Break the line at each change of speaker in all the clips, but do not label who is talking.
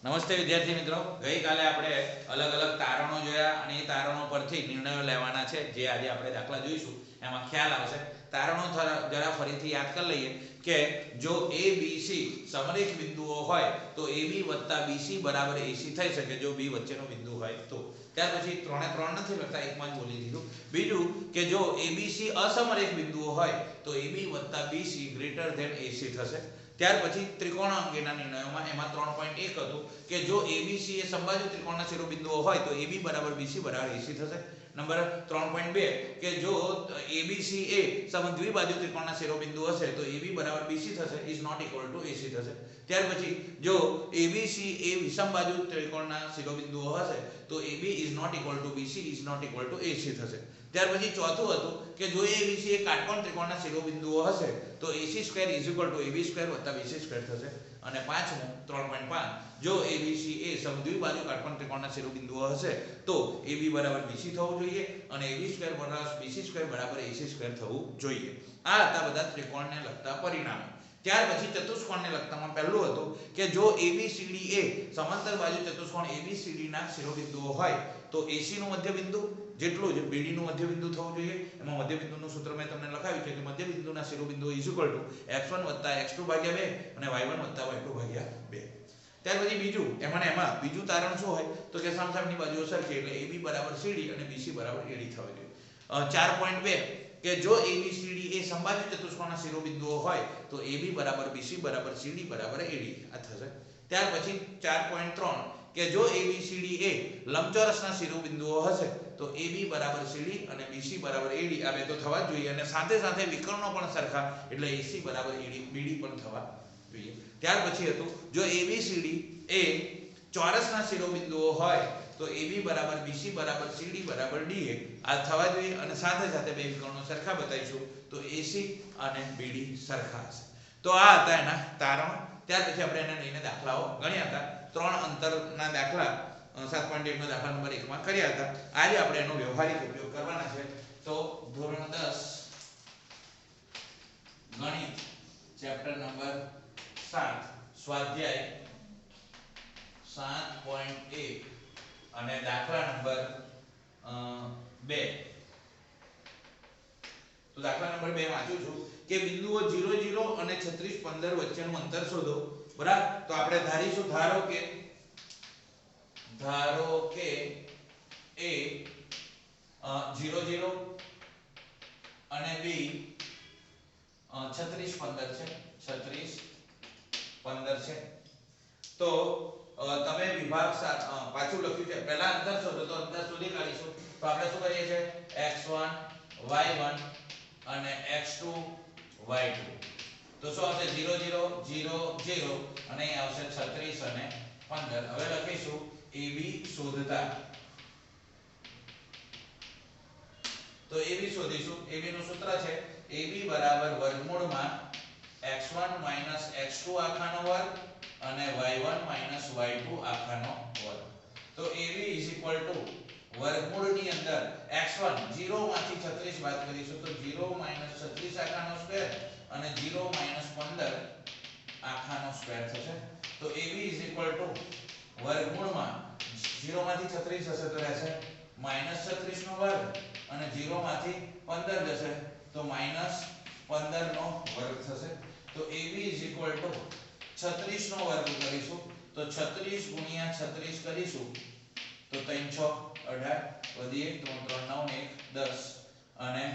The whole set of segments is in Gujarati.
નમસ્તે વિદ્યાર્થી મિત્રો, ગઈકાલે આપણે અલગ અલગ તારણો જોયા અને એ તારણો પરથી નિર્ણયો લેવાના છે. જે આજે આપણે દાખલા જોઈશું એમાં ખ્યાલ આવશે. તારણો જરા ફરીથી યાદ કરી લઈએ કે જો a b c સમરેખ બિંદુઓ હોય તો ab + bc બરાબર ac થઈ શકે જો b વચ્ચેનો બિંદુ હોય તો. ત્યાર પછી ત્રણે ત્રણ નથી લખતા, એકમાં જ બોલી દીધું. બીજું કે જો abc અસમરેખ બિંદુઓ હોય તો ab + bc > ac થશે. ત્યાર પછી ત્રિકોણ અંગેના નિર્ણયોમાં એમાં 3.1 હતું કે જો ABC એ સમબાજુ ત્રિકોણના શિરોબિંદુઓ હોય તો AB = BC = AC થશે. નંબર 3.2 કે જો ABC એ સમદ્વિબાજુ ત્રિકોણના શિરોબિંદુ હશે તો AB = BC થશે is not equal to AC થશે. ત્યાર પછી જો ABC એ વિષમબાજુ ત્રિકોણના શિરોબિંદુઓ હશે તો AB is not equal to BC is not equal to AC થશે. ત્યાર પછી ચોથું હતું કે જો ABC એ કાટકોણ ત્રિકોણના શિરોબિંદુઓ હશે તો AC² = AB² + BC² થશે. અને પાંચમું 3.5 જો ABC એ સમદ્વિબાજુ કાટકોણ ત્રિકોણના શિરોબિંદુઓ હશે તો AB = BC થવું જોઈએ અને AB² + BC² = AC² થવું જોઈએ. આ હતા બધા ત્રિકોણને લગતા પરિણામો. ત્યાર પછી ચતુષ્કોણને લગતામાં પહેલું હતું કે જો ABCD એ સમાંતર બાજુ ચતુષ્કોણ ABCD ના શિરોબિંદુઓ હોય તો AC નું મધ્યબિંદુ જેટલું જ BD નું મધ્યબિંદુ થવું જોઈએ. એમાં મધ્યબિંદુનું સૂત્ર મેં તમને લખાવ્યું છે કે મધ્યબિંદુના શિરોબિંદુ = x1 + x2 / 2 અને y1 + y2 / 2. ત્યાર પછી બીજું એમાં બીજું તારણ શું હોય તો કે સામસામેની બાજુઓ સરખી એટલે AB = CD અને BC = AD થવું જોઈએ. 4.2 કે જો ABCD એ સમબાજુ ચતુષ્કોણના શિરોબિંદુઓ હોય તો AB = BC = CD = AD આ થશે. ત્યાર પછી 4.3 કે જો ABCD એ લંબચોરસના શિરોબિંદુઓ હશે તો AB = CD અને BC = AD આ બે તો થવા જ જોઈએ અને સાથે સાથે વિકર્ણો પણ સરખા એટલે AC = AD BD પણ થવા જોઈએ. ત્યાર પછી હતું જો ABCD એ ચોરસના શિરોબિંદુઓ હોય તો AB = BC = CD = DA આ થવા જોઈએ અને સાથે સાથે બે વિકર્ણો સરખા બતાવીશું તો AC અને BD સરખા હશે. તો આ હતા એના તારણ. ત્યાર પછી આપણે એને લઈને દાખલાઓ ગણ્યા હતા. ત્રણ અંતરના દાખલા 7.1 નો દાખલા નંબર 1 માં કર્યા હતા. આજે આપણે એનો વ્યવહારિક ઉપયોગ કરવાના છે. તો ધોરણ 10 ગણિત ચેપ્ટર નંબર 7 સ્વાધ્યાય 7.1 અને દાખલા નંબર 2. તો દાખલા નંબર 2 વાંચું છું કે બિંદુઓ 0 0 અને 36 15 વચ્ચેનું અંતર શોધો. બરાબર, તો આપણે ધારીશું ધારો કે A 0 0 અને B 36 15 છે. 36 15 છે. તો તમે વિભાગ પાછું લખ્યું છે. પહેલા અંતર શોધો તો અંતર શોધી કાઢીશું. તો આપણે શું કરીએ છે x1 y1 અને x2 y2. તો શું આવશે 0 0 0 0 અને અહીં આવશે 36 અને 15. હવે લખીશું AB શોધતા. તો AB શોધીશું. AB નું સૂત્ર છે AB = વર્ગમૂળમાં x1 - x2 આખાનો વર્ગ અને y1 - y2 આખાનો વર્ગ. તો AB = વર્ગમૂળની અંદર x1 0 માંથી 36 બાદ કરીશું તો 0 - 36 આખાનો સ્ક્વેર અને 0 - 15 આખાનો સ્ક્વેર થશે. તો AB = વર્ગમૂળમાં 0 માંથી 36 હશે તો રહેશે -36 નો વર્ગ અને 0 માંથી 15 જશે તો -15 નો વર્ગ થશે. તો AB = 36 નો વર્ગ કરીશું તો 36 * 36 કરીશું તો 3 6 18 વધી 1 3 3 9 ને 1 10 અને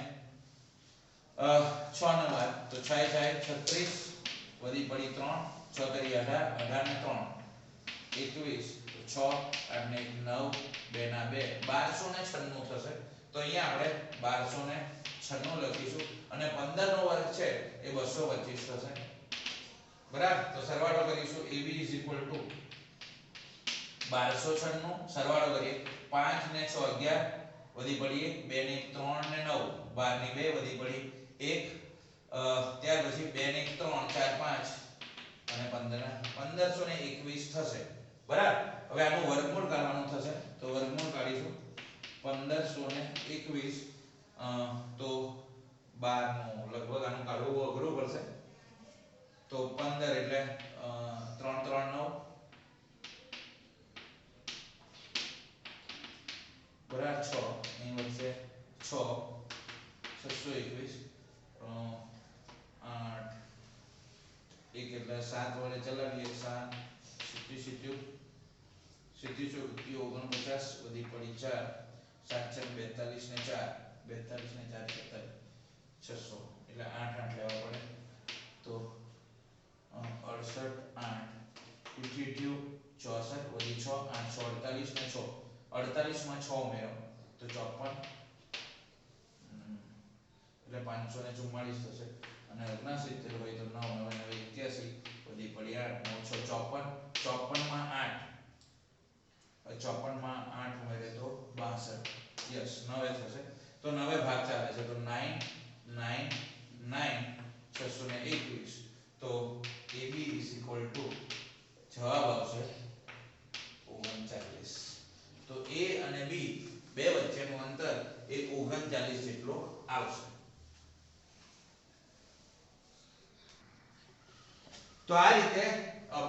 6 નો વાર તો 6 6 36 વધી પડી 3 6 કરી 18 18 ને 3 21 6 8 ને 1 9 2 ના 2 1296 થશે. તો અહીંયા આપણે 1296 લખીશું અને 15 નો વર્ગ છે એ 225 થશે. બરાબર, તો સરવાળો કરીશું AB = 1296 સરવાળો કરીએ 5 ને 6 11 વધી પડી 1 2 ને 1 3 ને 9 12 ની 2 વધી પડી 1 ત્યાર પછી 2 ને 1 3 4 5 અને 1521 થશે. બરાબર, હવે આનું વર્ગમૂળ કાઢવાનું થશે તો વર્ગમૂળ કાઢીશું 1521 તો 12 નું લગભગ આનું કાઢવું અઘરું પડશે. તો 15 એટલે 3 3 9 બરાબર 6 અહીં વચ્ચે 6 621 8 એક એટલે 7 વડે ચલાવીએ 7 77 77 49 વધી પડી 4 7 42 ને 4 42 ને 4 47 600 એટલે 8 8 લેવા પડે તો 68 8 88 64 વધી 6 8 48 ને 6 48 માં 6 ઉમેરો તો 54 એટલે 544 થશે અને 69 હોય તો 9 9 81 વધી પડી 8 9 6 54 54 માં 8 54 માં 8 ઉમેરે તો 62 યસ 9 થશે તો 9 ભાગ ચાલે છે તો 9 9 9 621 તો AB જવાબ આવશે 39 તો A અને B બે વચ્ચેનું અંતર એ 39 જેટલો આવશે તો આ રીતે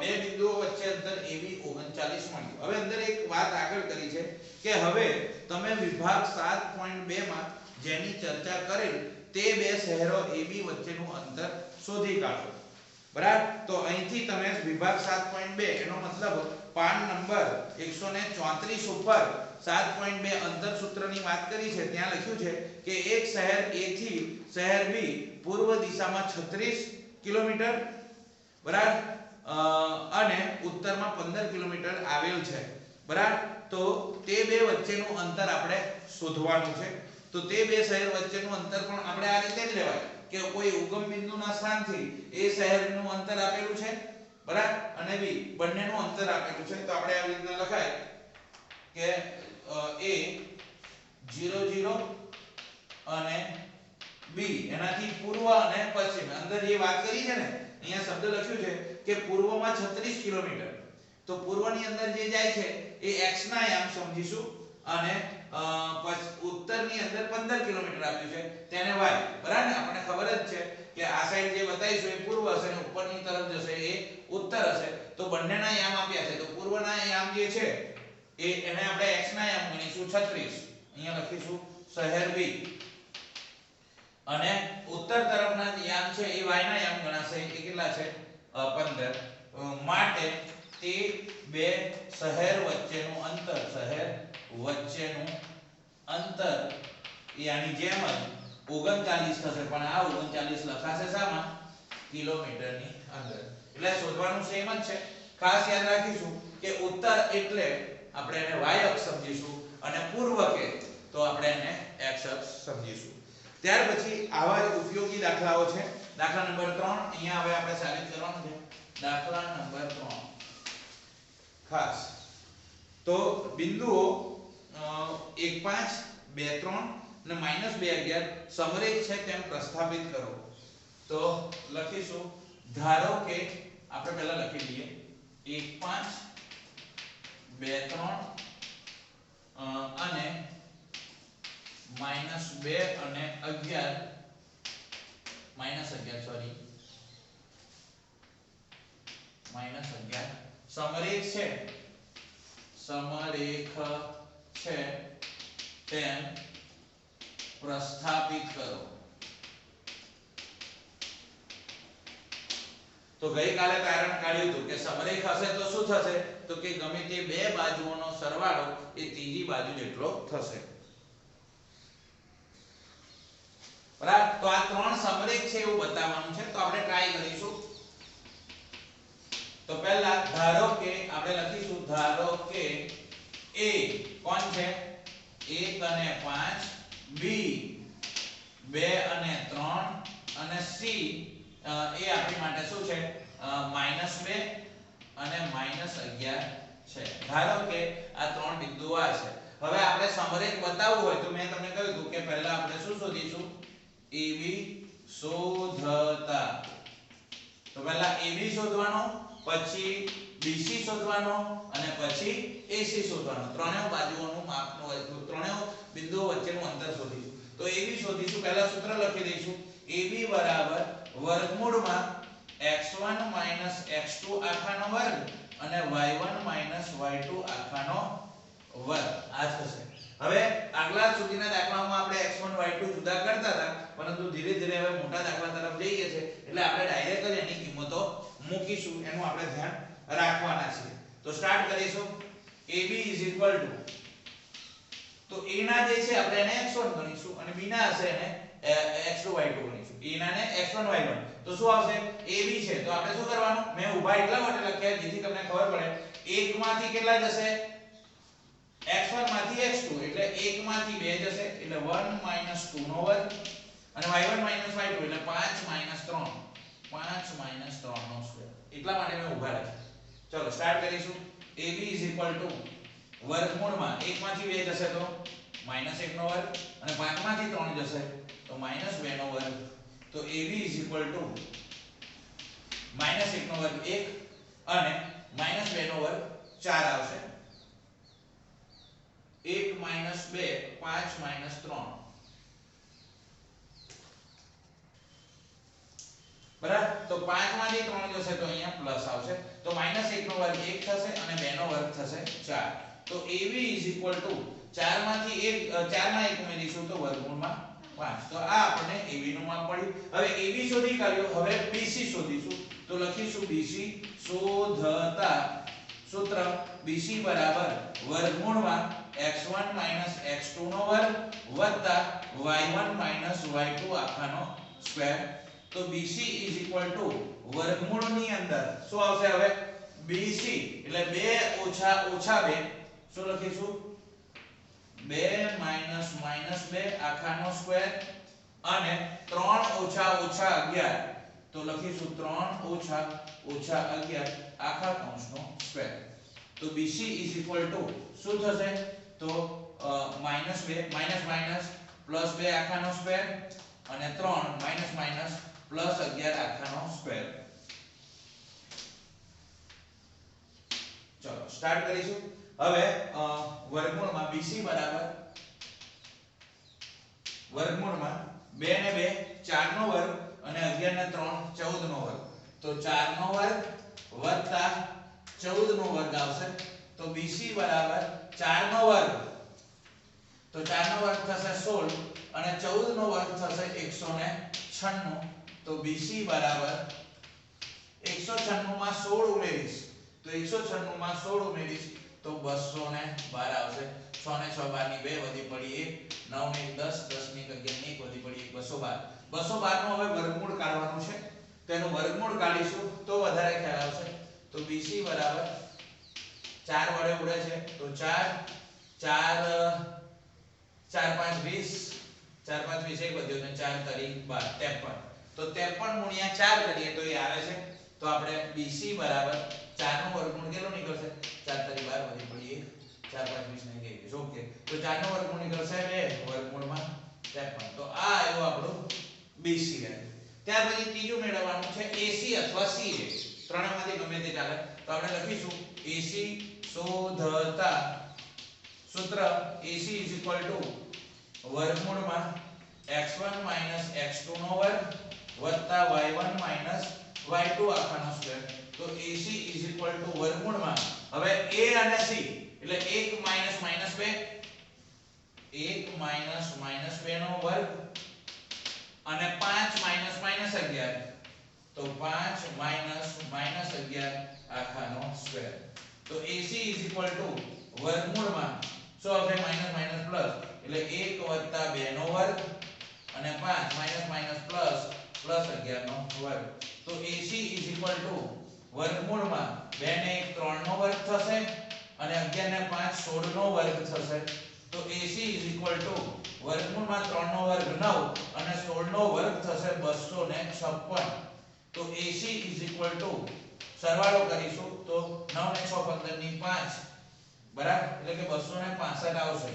બે બિંદુઓ વચ્ચે અંતર AB 39 મળ્યું હવે અંદર એક વાત આગળ કરી છે કે હવે તમે વિભાગ 7.2 માં જેની ચર્ચા કરેલ તે બે શહેરો AB વચ્ચેનું અંતર શોધી કાઢો બરાબર તો અહીંથી તમે વિભાગ 7.2 એનો મતલબ પાન નંબર 134 ઉપર 7.2 અંતર સૂત્રની વાત કરી છે ત્યાં લખ્યું છે કે એક શહેર A થી શહેર B પૂર્વ દિશામાં 36 કિલોમીટર બરાબર અને ઉત્તરમાં 15 કિલોમીટર આવેલ છે બરાબર તો તે બે વચ્ચેનું અંતર આપણે શોધવાનું છે તો તે બે શહેર વચ્ચેનું અંતર પણ આપણે આ રીતે જ લેવાય કે કોઈ ઉગમ બિંદુના સ્થાનથી એ શહેરનું અંતર આપેલું છે બરાબર અને B બંનેનું અંતર આપેલું છે તો આપણે આવી રીતના લખાય કે A 0 0 અને B એનાથી પૂર્વ અને પશ્ચિમ અંદર જે વાત કરી છે ને અહીંયા શબ્દ લખ્યું છે કે પૂર્વમાં 36 કિલોમીટર તો પૂર્વની અંદર જે જાય છે એ x ના યામ સમજીશું અને ઉત્તરની અંદર 15 કિલોમીટર આપ્યું છે તેને y બરાબર ને આપણને ખબર જ છે કે આ સાઈડ જે બતાવીશું એ પૂર્વ હશે અને ઉપરની તરફ જશે એ ઉત્તર હશે તો બંનેના યામ આપ્યા છે તો પૂર્વના યામ જે છે એને આપણે x ના યામ ગણીશું 36 અહીંયા લખીશું શહેર B અને ઉત્તર તરફના યામ છે એ y ના યામ ગણાશે એ કેટલા છે 15 માટે તે બે શહેર વચ્ચેનું અંતર યાની જેમ જ 39 થશે પણ આ 39 લખાશે શામાં કિલોમીટરની અંદર એટલે શોધવાનું સેમ જ છે ખાસ યાદ રાખીશું કે ઉત્તર એટલે આપણે એને y અક્ષ સમજીશું અને પૂર્વ કે તો આપણે એને x અક્ષ સમજીશું ત્યાર પછી આવા જ ઉપયોગી દાખલાઓ છે દાખલા નંબર 3 અહીંયા હવે આપણે સાબિત કરવાનું છે દાખલા નંબર 3 ખાસ તો બિંદુઓ 1 5 2 3 અને -2 11 સમરેખ છે તેમ પ્રસ્થાપિત કરો તો લખીશું ધારો કે આપણે પહેલા લખી લઈએ 1 5 2 3 અને -2 અને 11 સોરી -11 સમરેખ છે તેમ પ્રસ્થાપિત કરો તો ગઈકાલે કારણ કાઢ્યું હતું કે સમરેખ હશે તો શું થશે તો કે ગમે તે બે બાજુઓનો સરવાળો એ ત્રીજી બાજુ જેટલો થશે બરાબર તો આ ત્રણ સમરેખ છે એવું બતાવવાનું છે તો આપણે ટ્રાય કરીશું તો પહેલા ધારો કે આપણે લખીશું ધારો કે A કોણ છે 1 અને 5 B 2 અને 3 અને C એ આપણી માટે શું છે -2 અને -11 છે ધારો કે આ ત્રણ બિંદુઓ આ છે હવે આપણે સમરેખ બતાવવું હોય તો મેં તમને કહ્યું હતું કે પહેલા આપણે શું શોધીશું AB શોધતા તો પહેલા AB શોધવાનો પછી BC શોધવાનો અને પછી AC શોધવાનો ત્રણેય બાજુઓનું માપનું ત્રણેય બિંદુઓ વચ્ચેનું અંતર શોધીશું તો AB શોધીશું પહેલા સૂત્ર લખી દઈશું AB બરાબર વર્ગમૂળમાં x1 x2 આખાનો વર્ગ અને y1 y2 આખાનો વર્ગ આ થશે હવે પરંતુ ધીરે ધીરે હવે મોટા દાખલા તરફ જઈએ છે એટલે આપણે ડાયરેક્ટ જ એની કિંમતો મૂકીશું, એનું આપણે ધ્યાન રાખવાના છે. તો સ્ટાર્ટ કરીશું. AB તો a ના જે છે આપણે એને x1 ગણીશું અને b ના હશે એને x2 y2 ગણીશું. a ના ને x1 y1 તો શું આવશે? ab છે તો આપણે શું કરવાનું? મેં ઊભા એટલા માટે લખ્યા જેથી તમને ખબર પડે 1 માંથી કેટલા જશે? x1 માંથી x2 એટલે 1 માંથી 2 જશે એટલે 1 2 નો વર્ગ અને y1 y2 એટલે 5 3 નો સ્ક્વેર. એટલા માટે મેં ઊભા રાખ્યા. ચલો સ્ટાર્ટ કરીશું. ab વર્ગમૂળમાં 1 માંથી 2 જશે તો -1 નો વર્ગ અને 5 માંથી 3 જશે તો -2 નો વર્ગ. તો ab -1 નો વર્ગ 1 અને -2 નો વર્ગ 4 આવશે. 1 2 5 3 બરાબર. તો 5 માંથી 3 જશે તો અહીંયા પ્લસ આવશે તો -1 નો વર્ગ 1 થશે અને 2 નો વર્ગ થશે 4. તો AB 4 માંથી 1 4 માં 1 ઉમેરીશું તો વર્ગમૂળમાં 5. તો આ આપણને AB નું માપ મળ્યું. હવે AB શોધી કાઢ્યો. હવે BC શોધીશું. તો લખીશું BC શોધતા સૂત્ર BC બરાબર વર્ગમૂળમાં x1 x2 નો વર્ગ વત્તા y1 y2 આખાનો સ્ક્વેર. તો BC વર્ગમૂળની અંદર શું આવશે? હવે BC એટલે 2 ઓછા 2 શું લખીશું? 2 2 આખાનો સ્ક્વેર અને 3 ઓછા 11 તો લખીશું 3 ઓછા 11 આખા કૌંસનો સ્ક્વેર. તો BC શું થશે? તો -2 +2 આખાનો સ્ક્વેર અને 3 +11 આખાનો સ્ક્વેર. ચલો સ્ટાર્ટ કરીશું. હવે વર્ગમૂળમાં BC બરાબર વર્ગમૂળમાં 2 ને 2 4 નો વર્ગ અને 11 ને 3 14 નો વર્ગ. તો 4 નો વર્ગ વત્તા 14 નો વર્ગ આવશે. તો BC બરાબર 4 નો વર્ગ તો 4 નો વર્ગ થશે 16 અને 14 નો વર્ગ થશે 196. તો BC બરાબર 196 માં 16 ઉમેરીશ તો 196 માં 16 ઉમેરીશ તો 212 આવશે. 6 ને 6 12 ની 2 વધી પડી 1 9 ને 10 10 ની 11 ની 1 વધી પડી 212. 212 નો હવે વર્ગમૂળ કાઢવાનું છે. તેનું વર્ગમૂળ કાઢીશું તો વધારે ખ્યાલ આવશે. તો BC બરાબર 4 વડે ઉડે છે તો 4 4 4 5 20 4 5 20 એક વધ્યો ને 4 તરી 12 53. તો 53 ગુણ્યા 4 કરીએ તો એ આવે છે. તો આપણે BC બરાબર 4 નો વર્ગમૂળ કેટલો નીકળશે? 4 તરી 12 વધી પડી 1 4 5 20 ને 21. ઓકે. તો 4 નો વર્ગમૂળ નીકળશે 2 વર્ગમૂળમાં 53. તો આ આવ્યું આપણું BC વેલ્યુ. ત્યાર પછી ત્રીજું મેળવવાનું છે AC અથવા CA. ત્રણેયમાંથી ગમે તે ચાલે. તો આપણે લખીશું AC શોધતા સૂત્ર AC વર્ગમૂળમાં x1 x2 નો વર્ગ વત્તા y1 y2 આખાનો સ્ક્વેર. તો AC વર્ગમૂળમાં હવે A અને C એટલે 1 - -2 નો વર્ગ અને 5 -11 તો 5 -11 આખાનો સ્ક્વેર. તો AC વર્ગમૂળમાં શું આવશે? માઈનસ પ્લસ એટલે 1 + 2 નો વર્ગ અને 5 પ્લસ 11 નો વર્ગ. તો AC વર્ગમૂળમાં 2 ને 1 3 નો વર્ગ થશે અને 11 ને 5 16 નો વર્ગ થશે. તો AC વર્ગમૂળમાં 3 નો વર્ગ 9 અને 16 નો વર્ગ થશે 256. તો AC સરવાળો કરીશું તો 9 ને 6 15 ની 5 બરાબર એટલે કે 265 આવશે.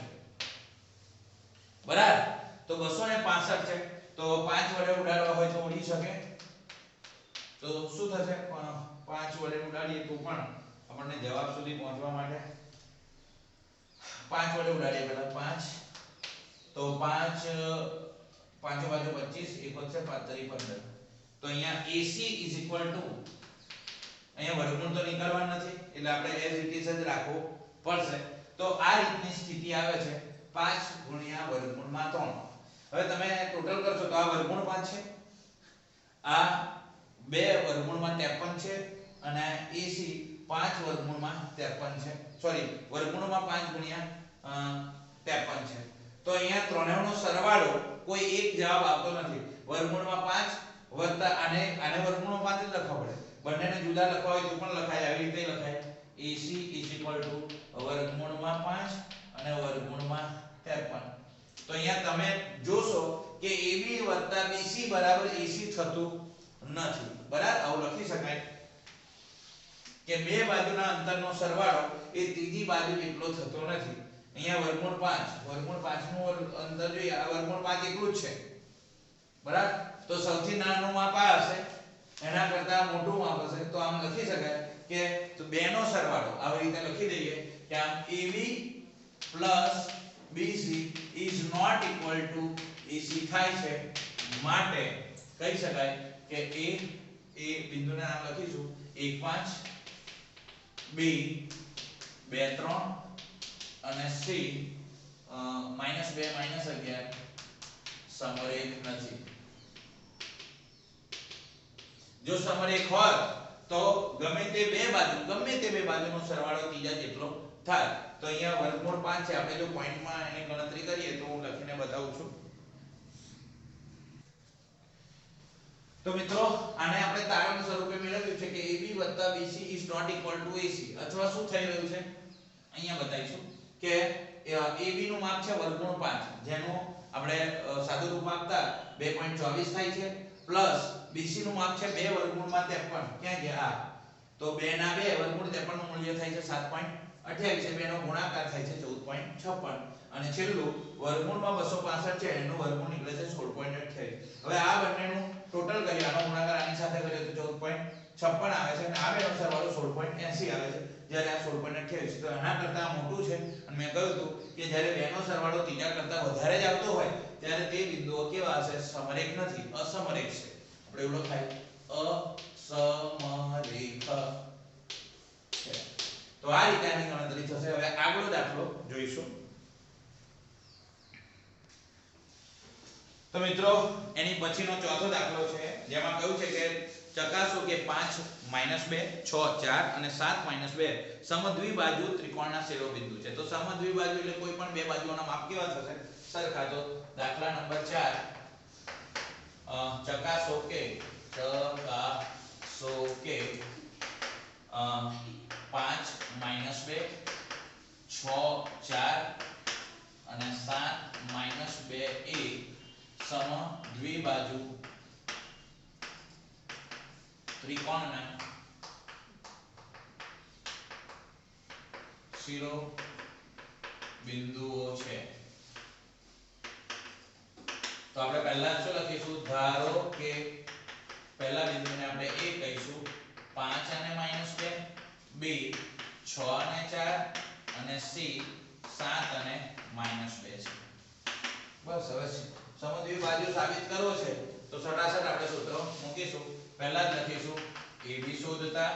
બરાબર. તો 265 છે તો 5 વડે ઉડાડવા હોય તો ઉડી શકે. તો શું થશે? 5 વડે ઉડાડીએ તો પણ આપણને જવાબ સુધી પહોંચવા માટે 5 વડે ઉડાડીએ પહેલા 5 તો 5 5 બાજુ 25 1 વચ્ચે 5 તરી 15. તો અહીંયા AC અહીંયા વર્ગમૂળ તો નીકળવાનું નથી એટલે આપણે એઝ ઇટ ઇઝ જ રાખવું પડશે. તો આ રીતની સ્થિતિ આવે છે 5 × વર્ગમૂળમાં 3. હવે તમે ટોટલ કરશો તો આ વર્ગમૂળ 5 છે, આ 2 વર્ગમૂળમાં 53 છે અને AC 5 વર્ગમૂળમાં 53 છે, સોરી વર્ગમૂળમાં 5 ગુણ્યા 53 છે. તો અહીંયા ત્રણેયનો સરવાળો કોઈ એક જવાબ આવતો નથી. વર્ગમૂળમાં 5 વત્તા આને વર્ગમૂળમાં 5 જ લખવા પડે, બંનેને જુદા લખવા હોય તો પણ લખાય, આવી રીતે લખાય AC વર્ગમૂળમાં 5 અને વર્ગમૂળમાં 53. તો અહીંયા તમે જોશો કે AB વત્તા BC બરાબર AC થતું નથી. બરાબર, આવું લખી શકાય કે બે બાજુના અંતરનો સરવાળો એ ત્રીજી બાજુ જેટલો થતો નથી. અહીંયા વર્ગમૂળ 5 નું અંતર જોઈએ, આ વર્ગમૂળ 5 એકલું જ છે. બરાબર, તો સૌથી નાનું માપ આ હશે, એના કરતા મોટું માપ હશે. તો આમ લખી શકાય કે તો બે નો સરવાળો આવી રીતે લખી દઈએ કે આમ AB BC is not equal to AC થાય છે. માટે કહી શકાય કે એ બિંદુના નામ લખીશું 1 5, B 2 3 અને C -2 -11 સમરેખ નથી. જો સમરેખ હોય તો ગમે તે બે બાજુનો સરવાળો ત્રીજા જેટલો થાય. તો અહીંયા વર્ગમૂળ 5 છે, આપણે જો પોઈન્ટમાં એની ગણતરી કરીએ તો હું લખીને બતાવું છું. તો મિત્રો આને આપણે તારણ સ્વરૂપે મેળવ્યું છે કે AB + BC is not equal to AC. અથવા શું થઈ રહ્યું છે અહીંયા બતાવીશું કે AB નું માપ છે વર્ગમૂળ 5, જેનું આપણે સાદું રૂપ આપતા 2.24 થાય છે, પ્લસ BC નું માપ છે 2 વર્ગમૂળમાં 53. ક્યાં ગયા આ? તો 2 ના 2 વર્ગમૂળ 53 નું મૂલ્ય થાય છે 7.28 છે, 2 નો ગુણાકાર થાય છે 14.56 અને છેલ્લું વર્ગમૂળમાં 265 છે, એનું વર્ગમૂળ નીકળે છે 16.28. હવે આ બંનેનું ટોટલ કરીએ, આનો ગુણાકાર આની સાથે કરીએ તો 14.56 આવે છે અને આ બેનો સરવાળો 16.80 આવે છે, જ્યારે આ 16.28. તો એના કરતા મોટું છે. અને મેં કહ્યું હતું કે જ્યારે બેનો સરવાળો ત્રીજા કરતા વધારે જ આવતો હોય ત્યારે તે બિંદુઓ કેવા હશે? સમરેખ નથી, અસમરેખ છે. આપણે એવું લખાય અસમરેખ છે. તો આ રીતે આની ગણતરી થશે. હવે આગળનો દાખલો જોઈશું. તો મિત્રો એની પછીનો ચોથો દાખલો છે, જેમાં કહ્યું છે કે ચકાસો કે 5 -2 6 4 અને 7 2 સમદ્વિબાજુ ત્રિકોણના શિરોબિંદુ છે. તો સમદ્વિબાજુ એટલે કોઈ પણ બે બાજુઓના માપ કેવા થશે? સરખા. તો દાખલા નંબર 4 ચકાસો કે 5 -2 6 4 અને 7 2 એ સમદ્વિબાજુ ત્રિકોણના શિરોબિંદુઓ છે. તો આપણે પહેલા શું લખીશું? ધારો કે પહેલા બિંદુને આપણે A કહીશું, 5 અને -2, B 6 અને 4 અને C 7 અને -2 છે. બસ, હવે સમદ્વિબાજુ સાબિત કરવો છે તો સરાસર આપણે સૂત્ર મૂકીશું. પહેલા જ લખીશું AB શોધતા.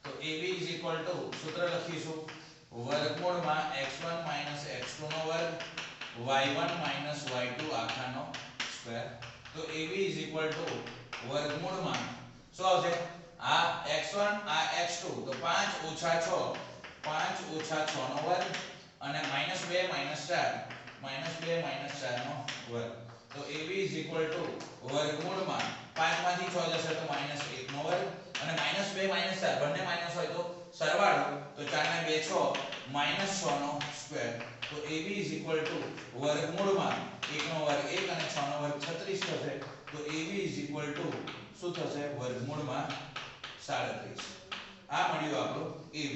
તો AB સૂત્ર લખીશું વર્ગમૂળમાં x1 - x2 નો વર્ગ y1 - y2 આખાનો સ્ક્વેર. તો AB વર્ગમૂળમાં શું આવશે? આ x1 આ x2, તો 5 - 6 5 - 6 નો વર્ગ અને -2 - 4 નો વર્ગ. તો AB વર્ગમૂળમાં 5 માંથી 6 જશે તો -1 નો વર્ગ અને -2 - 4 બંને માઈનસ હોય તો સરવાળો, તો 4 ને 2 6 -6 નો સ્ક્વેર. તો AB વર્ગમૂળમાં 1 નો વર્ગ 1 અને 6 નો વર્ગ 36 થશે. તો AB શું થશે? વર્ગમૂળમાં 37. આ મળ્યું આપણો AB.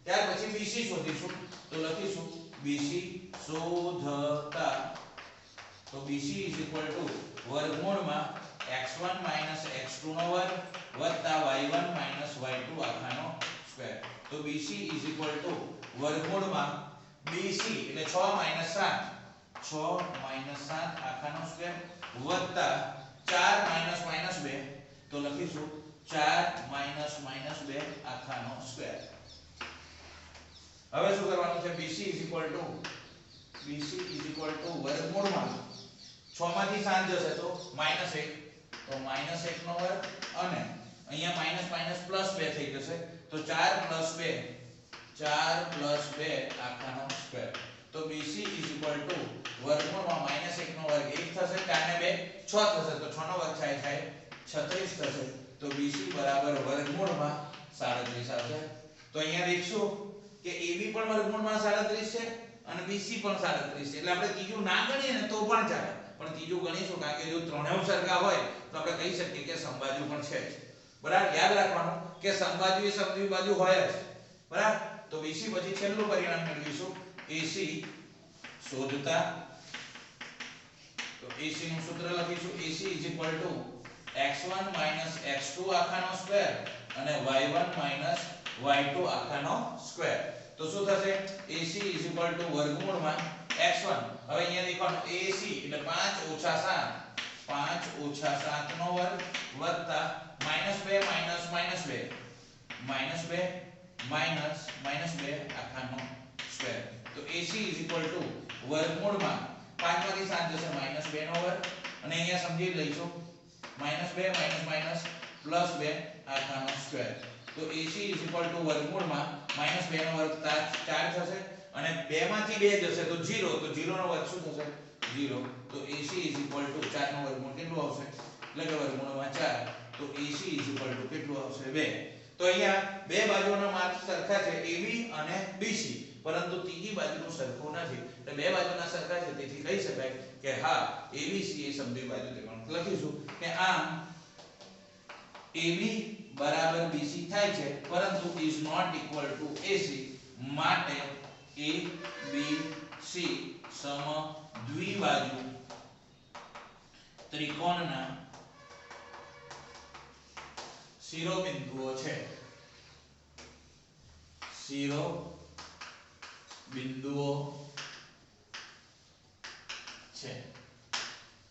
ત્યાર પછી BC શોધીશું. તો લખીશું BC શોધતા. તો BC વર્ગમૂળમાં x1 - x2 નો વર્ગ વત્તા y1 - y2 આખાનો સ્ક્વેર. તો BC વર્ગમૂળમાં BC એટલે 6 - 7 આખાનો સ્ક્વેર વત્તા 4 - -2, તો લખીશું 4 - -2 આખાનો સ્ક્વેર. હવે શું કરવાનું છે? BC BC વર્ગમૂળમાં 6 માંથી 7 જશે તો -1 તો -1 નો વર્ગ અને અહીંયા માઈનસ માઈનસ પ્લસ 2 થઈ જશે તો 4 + 2 આખાનો સ્ક્વેર તો BC વર્ગમૂળમાં -1 નો વર્ગ 1 થશે 4 ને 2 6 થશે તો 6 નો વર્ગ થાય 36 થશે તો BC વર્ગમૂળમાં 37 આવશે તો અહીંયા દેખશું કે AB પણ વર્ગમૂળમાં 37 છે અને BC પણ 37 છે એટલે આપણે ત્રીજું ના ગણીએ ને તો પણ ચાલે પણ ત્રીજું ગણીશું કારણ કે જો ત્રણેય સરખા હોય તો આપણે કહી શકીએ કે સમબાજુ પણ છે બરાબર યાદ રાખવાનું કે સમબાજુ એ સમદ્વિબાજુ હોય જ બરાબર તો BC પછી છેલ્લું પરિણામ મેળવીશું AC શોધતા તો AC નું સૂત્ર લખીશું AC x1 - x2 આખાનો સ્ક્વેર અને y1 - y2 આખાનો સ્ક્વેર તો શું થશે AC વર્ગમૂળમાં x1 હવે અહીંયા દેખવાનું AC એટલે 5 - 7 નો વર્ગ વત્તા -2 આખાનો સ્ક્વેર તો AC વર્ગમૂળમાં 5 માંથી 7 જશે -2 નો વર્ગ અને અહીંયા સમજી લઈશું -2 +2 આખાનો સ્ક્વેર તો AC વર્ગમૂળમાં -2 નો વર્ગ 4 થશે અને 2 માંથી 2 જશે તો 0 તો 0 નો વર્ગ શું થશે 0 તો AC 4 નો વર્ગમૂળ કેટલું આવશે એટલે કે વર્ગમૂળમાં 4 તો AC કેટલું આવશે 2 તો અહીંયા બે બાજુઓના માર્ક સરખા છે AB અને BC પરંતુ ત્રીજી બાજુનું સરખું નથી એટલે બે બાજુના સરખા છે તેથી કહી શકાય કે હા ABC એ સમદ્વિબાજુ ત્રિકોણ લખીશું કે આમ AB = BC થાય છે પરંતુ is not equal to AC માટે ABC સમદ્વિબાજુ ત્રિકોણના શિરોબિંદુઓ છે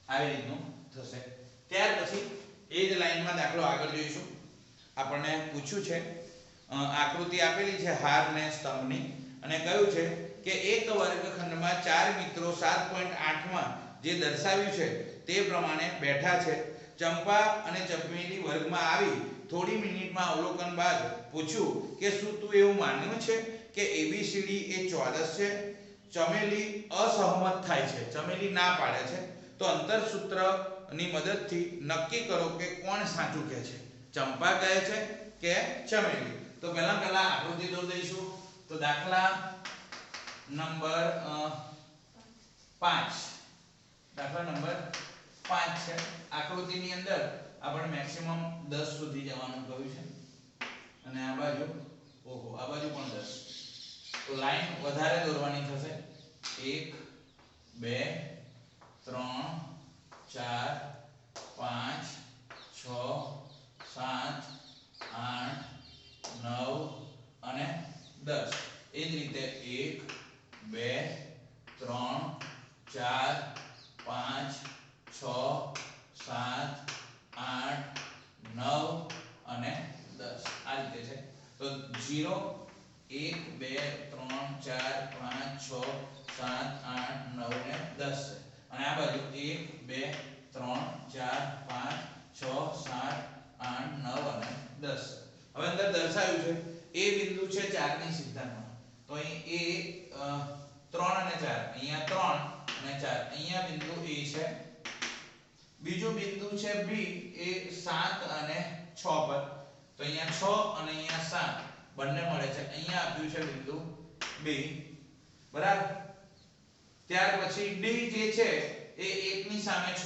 આવી રીતનું થશે ત્યાર પછી એ જ લાઈનમાં દાખલો આગળ જોઈશું આપણને પૂછ્યું છે આકૃતિ આપેલી છે હાર ને સ્તંભની અને કહ્યું છે કે એક વર્ગખંડમાં ચાર મિત્રો 7.8 માં જે દર્શાવ્યું છે તે પ્રમાણે બેઠા છે ચંપા અને ચમેલી વર્ગમાં આવી થોડી મિનિટમાં અવલોકન બાદ પૂછ્યું કે શું તું એવું માન્યું છે કે ABCD એ ચોરસ છે ચમેલી અસહમત થાય છે ચમેલી ના પાડે છે તો અંતર સૂત્રની મદદથી નક્કી કરો કે કોણ સાચું કહે છે ચંપા કહે છે કે ચમેલી તો પહેલા આકૃતિ દોરી દઈશું તો દાખલા નંબર 5 છે આકૃતિની અંદર આપણે મેક્સિમમ 10 સુધી જવાનું કહ્યું છે અને આ બાજુ પણ 10 તો લાઈન વધારે દોરવાની થશે 1 2 3 4 5 6 7 8 9 અને 10 એ જ રીતે 1 2 3 4 5 6 7 8 9 અને 10 આ રીતે છે તો 0 1 2 3 4 5 6 7 8 9 ને 10 છે અને આ બાજુ 1 2 3 4 5 6 7 8 9 અને 10 હવે અંદર દર્શાવ્યું છે એ બિંદુ છે 4 ની સિદ્ધાંતમાં તો અહીં A 3 અને 4 અહીંયા 3 અને 4 અહીંયા બિંદુ A છે બીજું બિંદુ છે B એ 7 અને 6 પર તો અહીંયા 6 અને અહીંયા 7 બંને મળે છે અહીંયા આપ્યું છે બિંદુ B બરાબર ત્યાર પછી D જે છે એ 1 ની સામે 6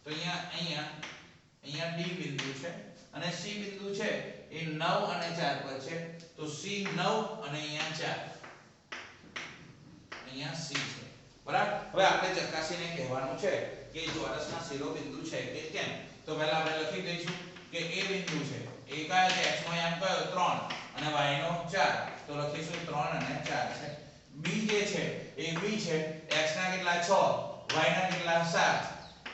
તો અહીંયા D બિંદુ છે અને C બિંદુ છે એ 9 અને 4 પર છે તો C 9 અને અહીંયા 4 અહીંયા C છે બરાબર હવે આપણે ચકાસીને કહેવાનું છે કે ચોરસના શિરોબિંદુ છે કે કેમ તો પહેલા આપણે લખી દઈશું કે A બિંદુ છે એ કયા છે x નો યામ કયો 3 અને y નો 4 તો લખીશું 3 અને 4 છે B જે છે એ B છે x ના કેટલા 6 y ના કેટલા 7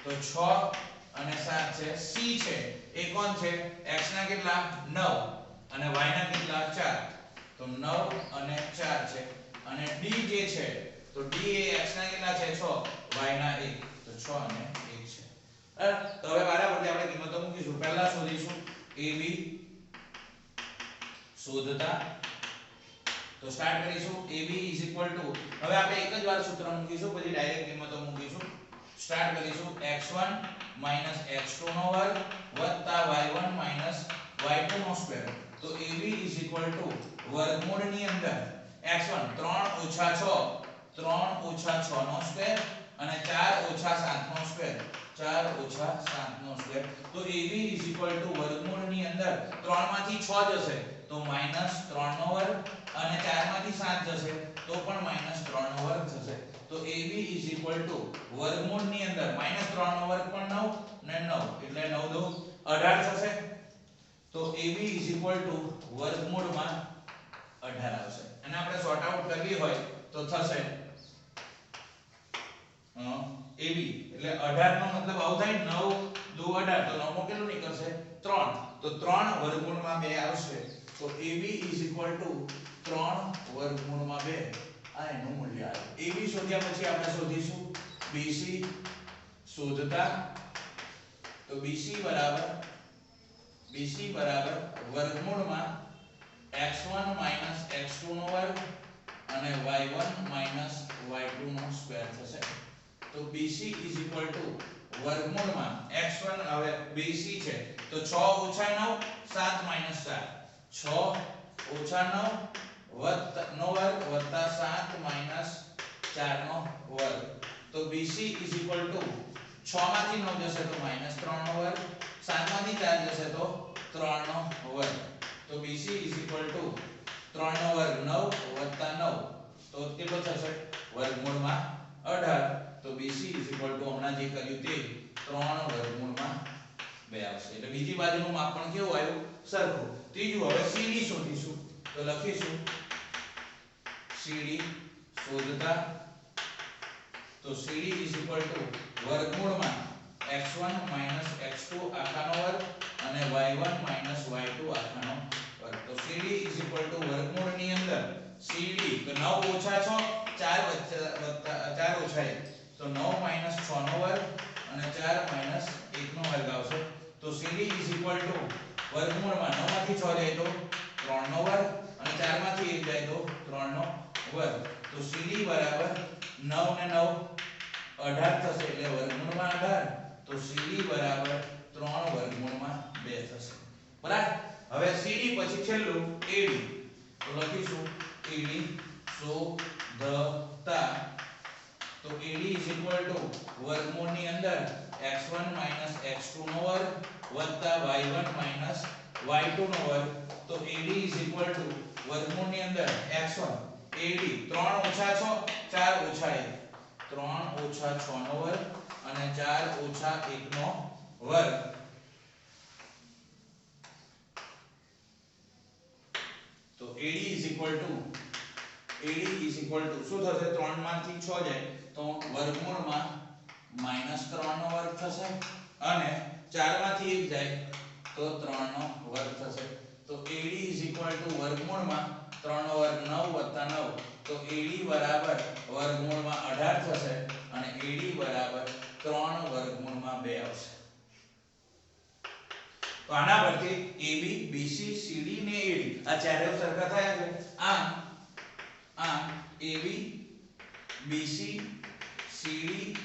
તો 6 અને 7 છે C છે એ કોણ છે x ના કેટલા 9 અને y ના કેટલા 4 તો 9 અને 4 છે અને D જે છે તો d એ x ના કેટલા છે 6 y ના 1 તો 6 અને 1 છે બરાબર તો હવે બરાબર આપણે કિંમતો મૂકીશું પહેલા શોધીશું ab શોધતા તો સ્ટાર્ટ કરીશું ab હવે આપણે એક જ વાર સૂત્ર મૂકીશું પછી ડાયરેક્ટ કિંમતો મૂકીશું સ્ટાર્ટ કરીશું x1 x2 નો વર્ગ y1 y2 નો સ્ક્વેર તો ab વર્ગમૂળ ની અંદર x1 3 - 6 3 - 6 નો સ્ક્વેર અને 4 - 7 નો સ્ક્વેર 4 - 7 નો સ્ક્વેર તો ab વર્ગમૂળ ની અંદર 3 માંથી 6 જશે તો -3 નો વર્ગ અને 4 માંથી 7 જશે તો પણ -3 નો વર્ગ થશે તો ab વર્ગમૂળ ની અંદર -3 નો વર્ગ પણ 9 ને 9 એટલે 9 દો 18 થશે તો ab વર્ગમૂળમાં 18 આવશે અને આપણે સોર્ટ આઉટ કરવી હોય તો થશે ab એટલે 18 નો મતલબ આવું થાય 9 2 18 તો 9 મો કેટલું નીકળશે 3 તો 3 વર્ગમૂળમાં 2 આવશે તો ab 3 વર્ગમૂળમાં 2 આ એનું મૂલ્ય આવે ab શોધ્યા પછી આપણે શોધીશું bc શોધતા તો bc બરાબર વર્ગમૂળમાં x1 - x2 નો વર્ગ અને y1 - y2 નો સ્ક્વેર થશે તો bc વર્ગમૂળમાં x1 હવે bc છે તો 6 - 9 7 - 4 6 - 9 નો વર્ગ વત્તા 7 - 4 નો વર્ગ તો bc 6 માંથી 9 જશે તો -3 નો વર્ગ 7 માંથી 4 જશે તો 3 નો વર્ગ તો bc 3 નો વર્ગ 9 વત્તા 9 તો કેટલો થશે વર્ગમૂળમાં 18 તો bc હમણાં જે કર્યું તે 3 વર્ગમૂળમાં 2 આવશે એટલે બીજી બાજુનું માપ પણ કેવું આવ્યું સરખું ત્રીજું હવે cd શોધીશું તો લખીશું cd શોધતા તો cd વર્ગમૂળમાં x1 - x2 આખાનો વર્ગ અને y1 - y2 આખાનો વર્ગ તો cd વર્ગમૂળ ની અંદર cd તો 9 - 6 4 વત્તા 4 - 1 તો 9 - 6 નો વર્ગ અને 4 - 1 નો વર્ગ આવશે તો cd વર્ગમૂળમાં 9 માંથી 6 જાય તો 3 નો વર્ગ અને 4 માંથી 1 જાય તો 3 નો વર્ગ તો cd બરાબર 9 ને 9 18 થશે એટલે વર્ગમૂળમાં 18 તો cd બરાબર 3 વર્ગમૂળમાં 2 થશે બરાબર હવે cd પછી છેલ્લું ad તો લખીશું ad શોધતા તો ad વર્ગમૂળ ની અંદર x1 - x2 નો વર્ગ વત્તા y1 - y2 નો વર્ગ તો ad વર્ગમૂળ ની અંદર x1 ad 3 - 6 4 - 1 3 - 6 નો વર્ગ અને 4 - 1 નો વર્ગ તો ad શું થશે 3 માંથી 6 જાય તો વર્ગમૂળમાં -3 નો વર્ગ થશે અને 4 માંથી 1 જાય તો 3 નો વર્ગ થશે તો ad વર્ગમૂળમાં 3 નો વર્ગ 9 વત્તા 9 તો ad બરાબર વર્ગમૂળમાં 18 થશે અને ad બરાબર 3 વર્ગમૂળમાં 2 આવશે તો આના પરથી ab bc cd ને ad આ ચારે સરખા થયા છે આમ ab bc cd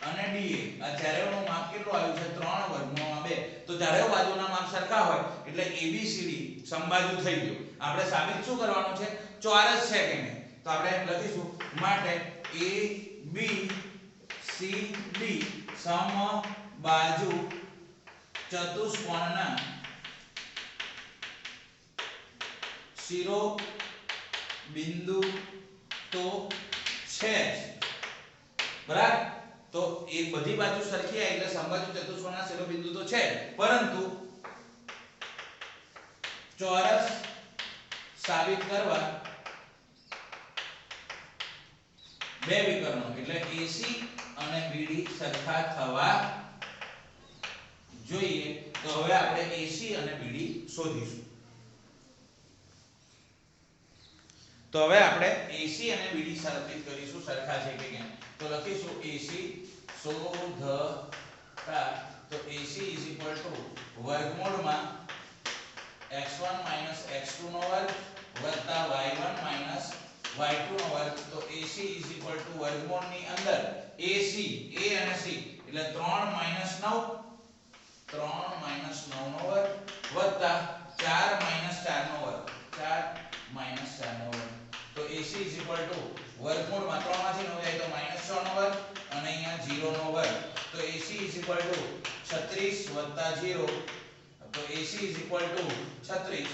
અને da આ ચારેયનું માપ કેટલું આવ્યું છે 3 વર્ગમૂળમાં 2 તો ચારેય બાજુના માપ સરખા હોય એટલે abcd સમબાજુ થઈ ગયું આપણે સાબિત શું કરવાનું છે ચોરસ છે કે નહીં તો આપણે લખીશું માટે abcd સમબાજુ ચતુષ્કોણના શિરોબિંદુ તો છે બરાબર તો એક બધી બાજુ સરખી આવી એટલે સમબાજુ ચતુષ્કોણના શિરોબિંદુ તો છે પરંતુ ચોરસ સાબિત કરવા બે વિકર્ણો એટલે AC અને BD સરખા થવા જોઈએ તો હવે આપણે AC અને BD શોધીશું તો હવે આપણે AC અને BD સાબિત કરીશું સરખા છે કે કેમ. તો લખીશું AC શોધતા. તો AC વર્ગમૂળમાં x1 x2 નો વર્ગ વત્તા y1 y2 નો વર્ગ. તો AC વર્ગમૂળની અંદર AC A અને C એટલે 3 9 નો વર્ગ વત્તા 4 4 નો વર્ગ 4 4 નો વર્ગ. તો AC વર્ગમૂળમાં 3 માંથી 9 જાય તો -6 નો વર્ગ અને અહીંયા 0 નો વર્ગ. તો AC 36 0. તો AC 36.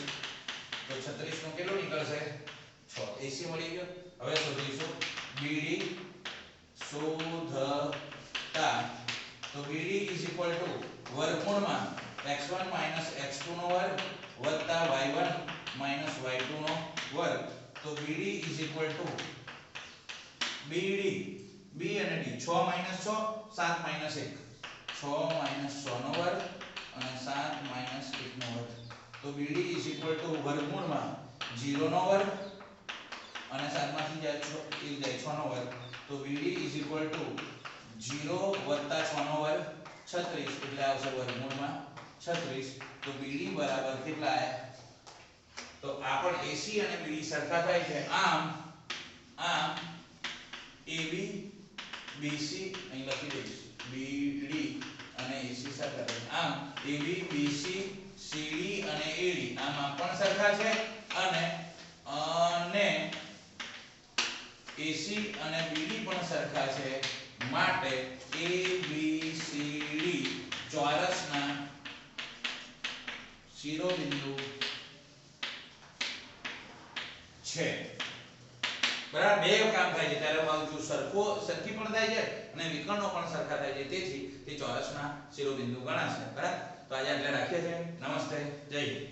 તો 36 નો કેટલો નીકળશે 6. AC મળી ગયો. હવે શોધીશું BD શોધતા. તો BD વર્ગમૂળમાં x1 x2 નો વર્ગ વત્તા y1 y2 નો વર્ગ. તો BD B અને D 6 6 7 1 6 6 નો વર્ગ અને 7 1 નો વર્ગ. તો BD વર્ગમૂળમાં 0 નો વર્ગ અને 7 માંથી જાય 6 નો વર્ગ. તો BD 0 વત્તા 6 નો વર્ગ 36 એટલે આવશે વર્ગમૂળમાં 36. તો BD બરાબર કેટલા આયા. તો આ પણ AC અને BD સરખા થાય છે. આમ AB BC અહીં લખી દઈશ BD અને AC સરખા છે. આમ AB BC CD અને AD આમાં પણ સરખા છે અને AC અને BD પણ સરખા છે. માટે ABCD ચોરસના શિરોબિંદુ છે. બરાબર. બે કામ થાય છે ત્યારે બાજુ સરખી પણ થાય છે અને વિકર્ણો પણ સરખા થાય છે. તેથી તે ચોરસના શિરોબિંદુ ગણાશે. બરાબર. તો આજે આટલે રાખીએ છીએ. નમસ્તે. જય હિન્દ.